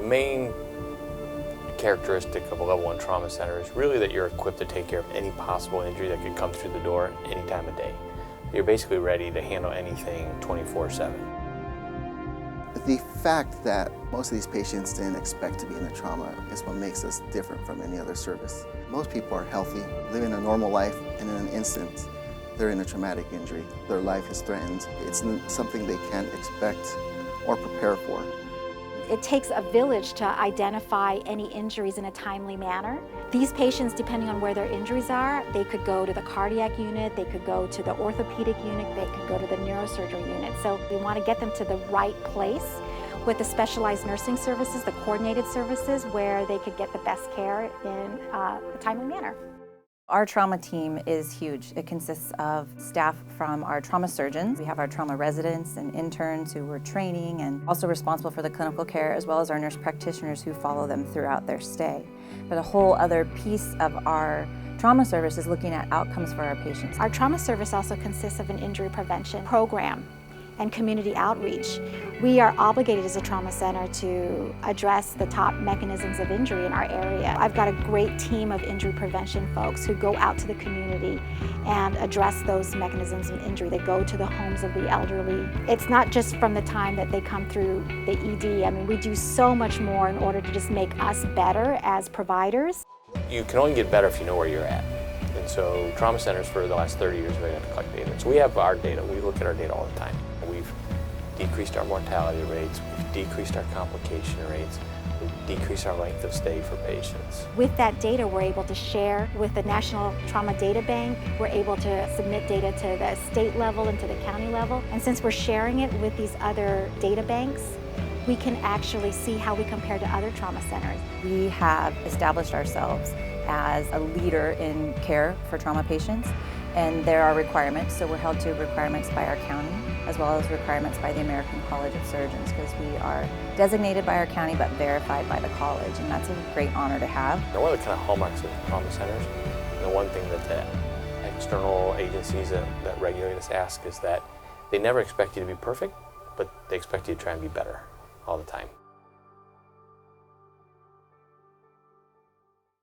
The main characteristic of a level 1 trauma center is really that you're equipped to take care of any possible injury that could come through the door any time of day. You're basically ready to handle anything 24/7. The fact that most of these patients didn't expect to be in a trauma is what makes us different from any other service. Most people are healthy, living a normal life, and in an instant, they're in a traumatic injury. Their life is threatened. It's something they can't expect or prepare for. It takes a village to identify any injuries in a timely manner. These patients, depending on where their injuries are, they could go to the cardiac unit, they could go to the orthopedic unit, they could go to the neurosurgery unit. So we want to get them to the right place with the specialized nursing services, the coordinated services, where they could get the best care in a timely manner. Our trauma team is huge. It consists of staff from our trauma surgeons. We have our trauma residents and interns who we're training and also responsible for the clinical care, as well as our nurse practitioners who follow them throughout their stay. But a whole other piece of our trauma service is looking at outcomes for our patients. Our trauma service also consists of an injury prevention program and community outreach. We are obligated as a trauma center to address the top mechanisms of injury in our area. I've got a great team of injury prevention folks who go out to the community and address those mechanisms of injury. They go to the homes of the elderly. It's not just from the time that they come through the ED. I mean, we do so much more in order to just make us better as providers. You can only get better if you know where you're at. And so trauma centers for the last 30 years have had to collect data. So we have our data. We look at our data all the time. We've decreased our mortality rates, we've decreased our complication rates, we've decreased our length of stay for patients. With that data, we're able to share with the National Trauma Data Bank. We're able to submit data to the state level and to the county level. And since we're sharing it with these other data banks, we can actually see how we compare to other trauma centers. We have established ourselves as a leader in care for trauma patients, and there are requirements. So we're held to requirements by our county, as well as requirements by the American College of Surgeons, because we are designated by our county but verified by the college, and that's a great honor to have. One of the kind of hallmarks of trauma centers, and the one thing that the external agencies that regulate us ask is that they never expect you to be perfect, but they expect you to try and be better all the time.